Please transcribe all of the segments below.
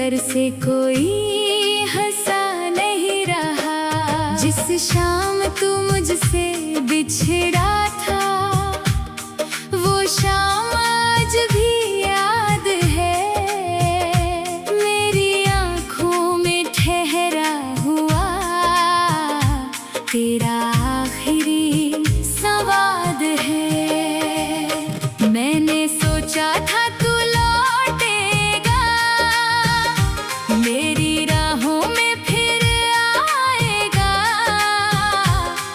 घर से कोई हंसा नहीं रहा। जिस शाम तू मुझसे बिछड़ा था, वो शाम आज भी याद है। मेरी आँखों में ठहरा हुआ तेरा आखिरी संवाद है। मैंने सोचा था तू लौटेगा, मेरी राहों में फिर आएगा।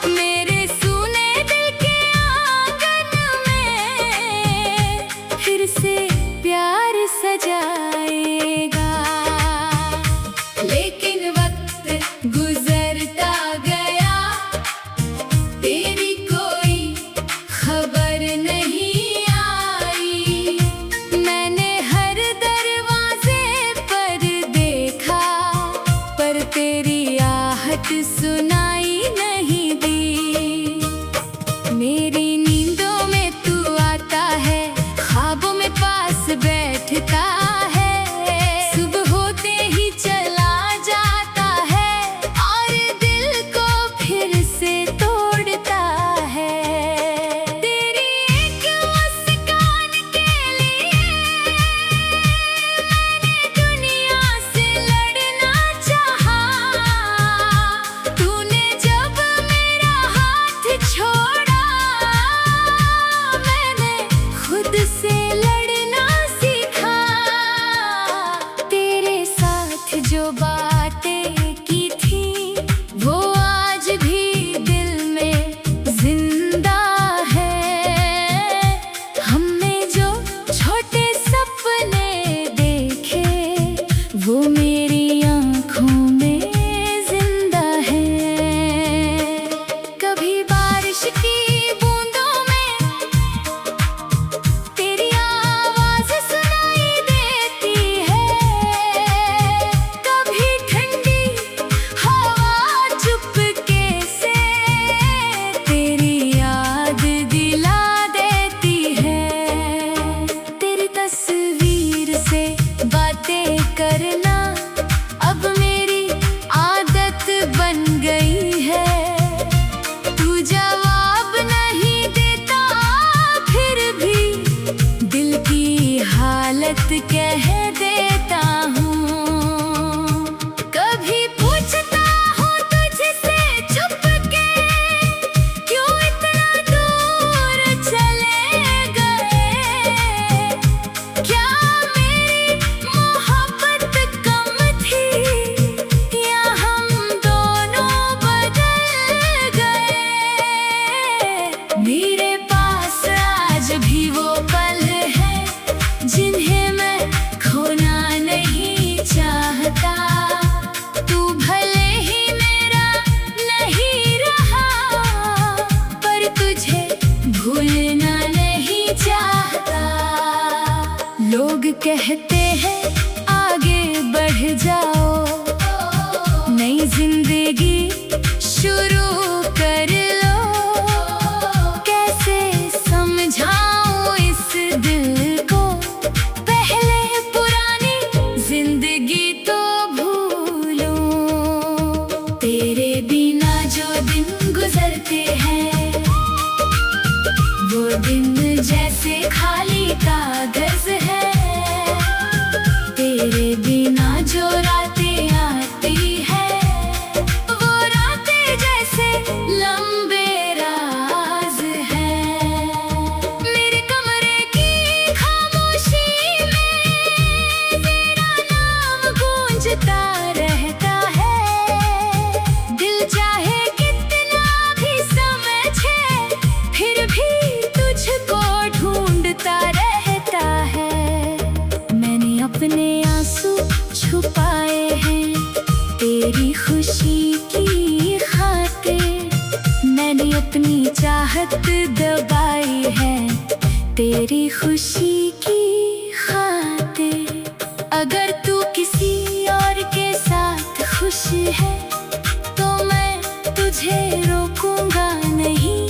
मेरे सूने दिल के आंगन में फिर से प्यार सजाएगा। लेकिन वक्त गुजरता गया, तेरी कोई खबर नहीं आई। मैंने हर दरवाजे पर देखा, पर तेरी आहट सुनाई नहीं दी। मेरी नींदों में तू आता है, ख्वाबों में पास बैठता है। सुबह होते ही चला जाता है और दिल को फिर से तोड़ता है। तेरी एक मुस्कान के लिए मैंने दुनिया से लड़ना चाहा। तूने जब मेरा हाथ छोड़ा, मैंने खुद से लड़ना सीखा। तेरे साथ जो बातें की थी, वो आज भी दिल में जिंदा है। हमने जो छोटे सपने देखे, वो मेरी आँखों में जिंदा है। कभी बारिश की बूंदों में तेरी आवाज सुनाई देती है। कभी ठंडी हवा चुपके से तेरी याद दिला देती है। तेरी तस्वीर से बातें करना अब मेरी आदत बन गई है। तू जवाब नहीं देता, फिर भी दिल की हालत कह देता हूँ। कभी पूछता हूँ तुझसे छुपके, क्यों इतना दूर चले गए। क्या मेरी मोहब्बत कम थी, या हम दोनों बदल गए। मेरे पास आज भी वो पल है, जिन्हें मैं खोना नहीं चाहता। तू भले ही मेरा नहीं रहा, पर तुझे भूलना नहीं चाहता। लोग कहते हैं आगे बढ़ जाओ, नई जिंदगी शुरू कर लो। कैसे समझाऊं इस दिल को, पहले पुरानी जिंदगी तो भूलूं। तेरे बिना जो दिन गुजरते हैं, वो दिन जैसे खाली कागज है। तेरे बिना जो रातें आती है, वो रातें जैसे लंबे राज है। मेरे कमरे की खामोशी में तेरा नाम गूंजता रहता है। दिल चाहे कितना भी समझे, फिर भी तुझको ढूंढता रहता है। मैंने अपने आंसू छुपाए हैं तेरी खुशी की खातिर। मैंने अपनी चाहत दबाई है तेरी खुशी की खातिर। अगर तू किसी और के साथ खुश है, तो मैं तुझे रोकूंगा नहीं।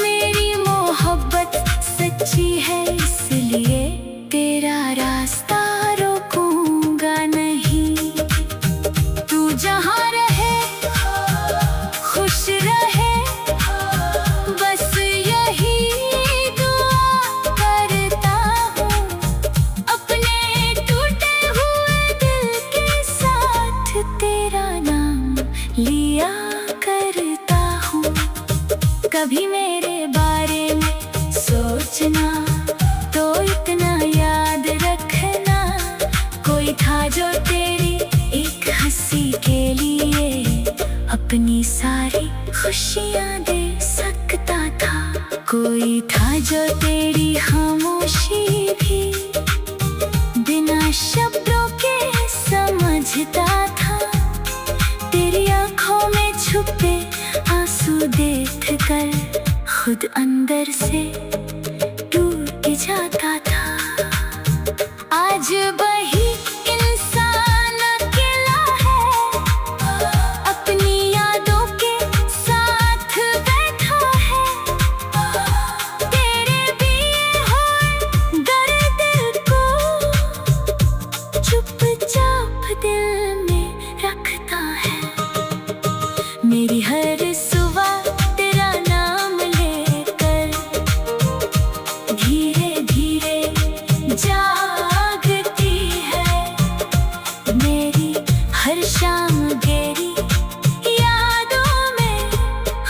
मेरी मोहब्बत सच्ची है, इसलिए तेरा रास्ता रोकूंगा सोचना तो इतना याद रखना, कोई था जो तेरी एक हंसी के लिए अपनी सारी खुशियाँ दे सकता था। कोई था जो तेरी खामोशी भी बिना शब्दों के समझता था। तेरी आँखों में छुपे आंसू देख कर खुद अंदर से टूट जाता था। आज वही इंसान अकेला है, अपनी यादों के साथ बैठा है। तेरे दिए हुए दर्द को चुपचाप दिल में रखता है। मेरी हर सुबह तेरा नाम लेकर धीरे धीरे जागती है। मेरी हर शाम गहरी यादों में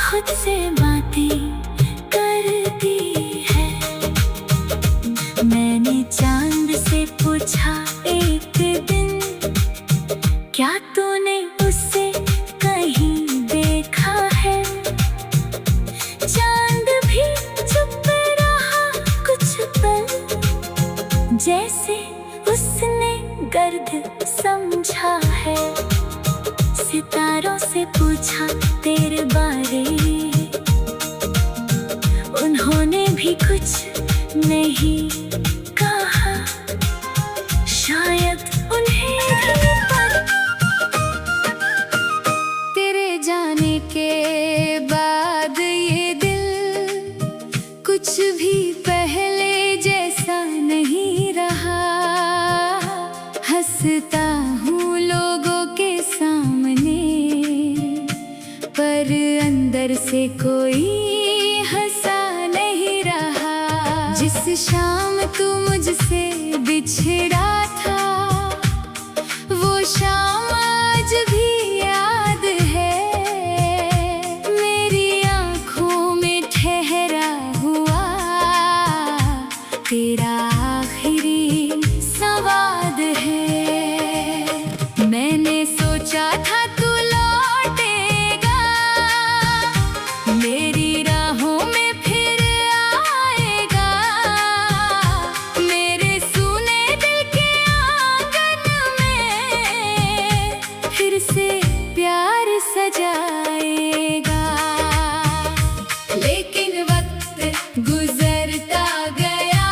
खुद से बातें करती है। मैंने चांद से पूछा एक दिन, क्या तूने उससे कहीं देखा है? चांद भी चुप रहा कुछ पल, जैसे उसने गर्द समझा है। सितारों से पूछा तेरे बारे, उन्होंने भी कुछ नहीं कहा। शायद उन्हें भी तेरे जाने के बाद ये दिल कुछ भी पहले जैसा नहीं रहा। हंसता हूँ लोगों के सामने, पर अंदर से कोई हंसा नहीं रहा। जिस शाम तू मुझसे बिछड़ा था, वो शाम आज भी याद है। मेरी आँखों में ठहरा हुआ तेरा आखिरी संवाद है। मैंने सोचा था तू लौटेगा, मेरी राहों में फिर आएगा। मेरे सूने दिल के आंगन में फिर से प्यार सजाएगा। लेकिन वक्त गुजरता गया,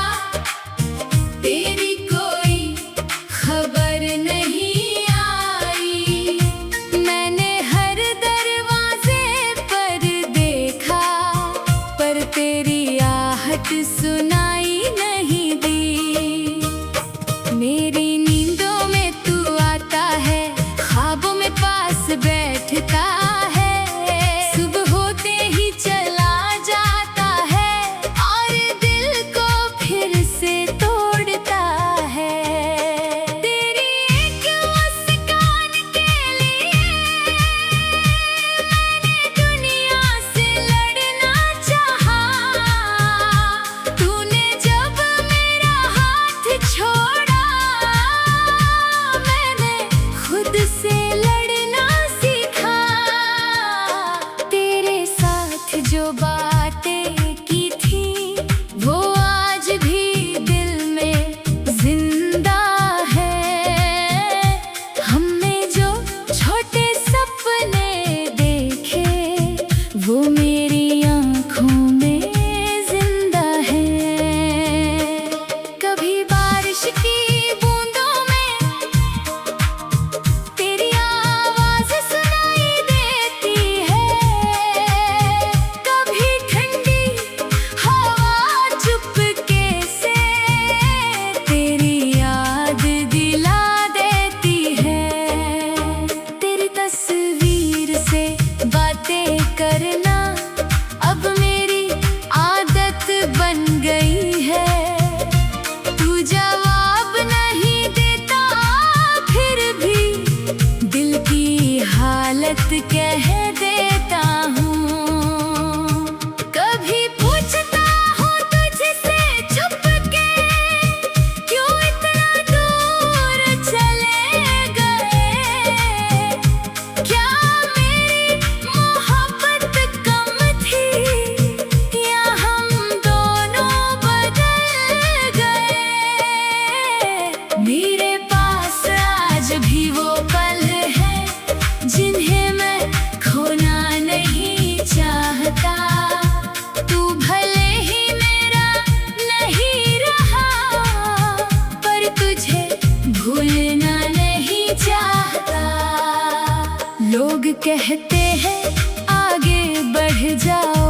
कहते हैं आगे बढ़ जाओ,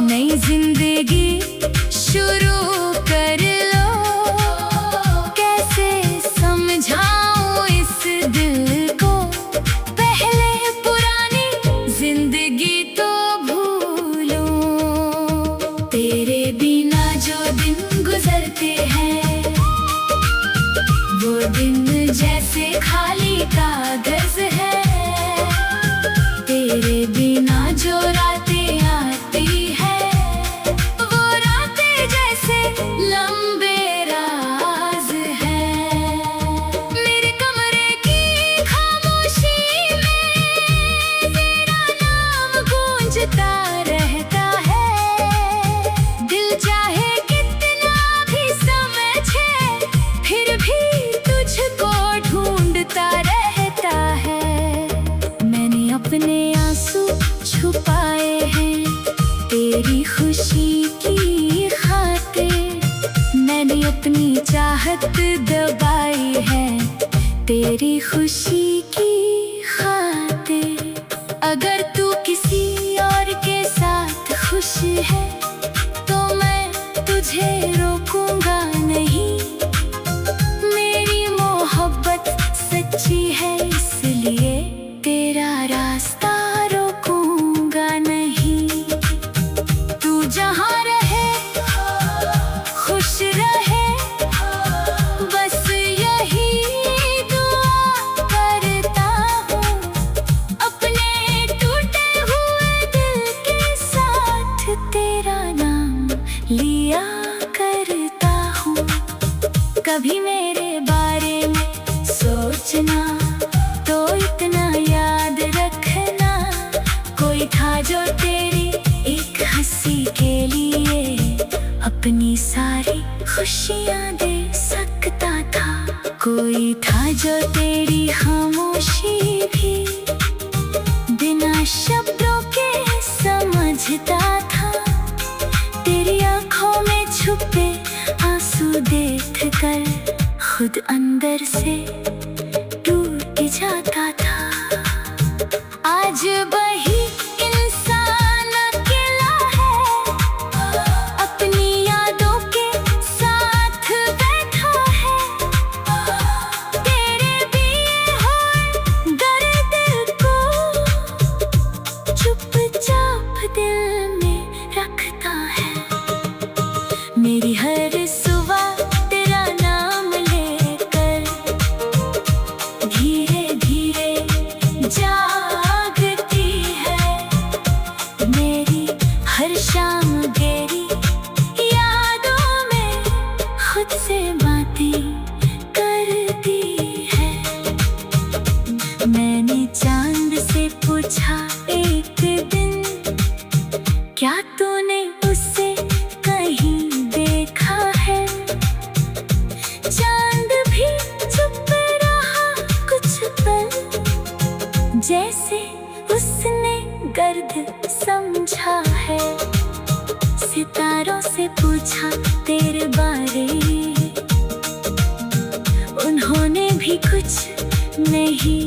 नई जिंदगी शुरू कर लो। कैसे समझाऊं इस दिल को, पहले पुरानी जिंदगी तो भूलो। तेरे बिना जो दिन गुजरते हैं, वो दिन जैसे खाली कागज है। तेरे बिना जो रातें आती है, वो रातें जैसे लंबे राज है। मेरे कमरे की खामोशी में तेरा नाम गूंजता रहता है। दिल चाहे कितना भी समझे, फिर भी तुझको ढूंढता रहता है। मैंने अपने आंसू छुपाए हैं तेरी खुशी की खातिर। मैंने अपनी चाहत दबाई है तेरी खुशी की खातिर। अगर तू किसी और के साथ खुश है, तो मैं तुझे रोकूंगा नहीं। मेरी मोहब्बत सच्ची है, इसलिए तेरा रास्ता रोकूंगा नहीं। तू जहाँ रहे खुश रहे, बस यही दुआ करता हूँ। अपने टूटे हुए दिल के साथ तेरा नाम लिया करता हूँ। कभी मेरे बारे में सोचना तो इतना याद रखना, कोई था जो तेरी एक हंसी के लिए अपनी सारी खुशियाँ दे सकता था। कोई था जो तेरी खामोशी भी बिना शब्दों के समझता था। तेरी आँखों में छुपे आंसू देख कर खुद अंदर से टूट जाता था। आज वही इंसान अकेला है, अपनी यादों के साथ बैठा है। तेरे दिए हुए दर्द को चुपचाप दिल में रखता है। मेरी हर सुबह तेरा नाम लेकर धीरे धीरे जागती है। मेरी हर शाम गहरी यादों में खुद से बातें करती है। मैंने चांद से पूछा एक दिन, क्या तूने उसे कहीं देखा है? चांद भी चुप रहा कुछ पल, जैसे उसने गर्द समझा है। सितारों से पूछा तेरे बारे, उन्होंने भी कुछ नहीं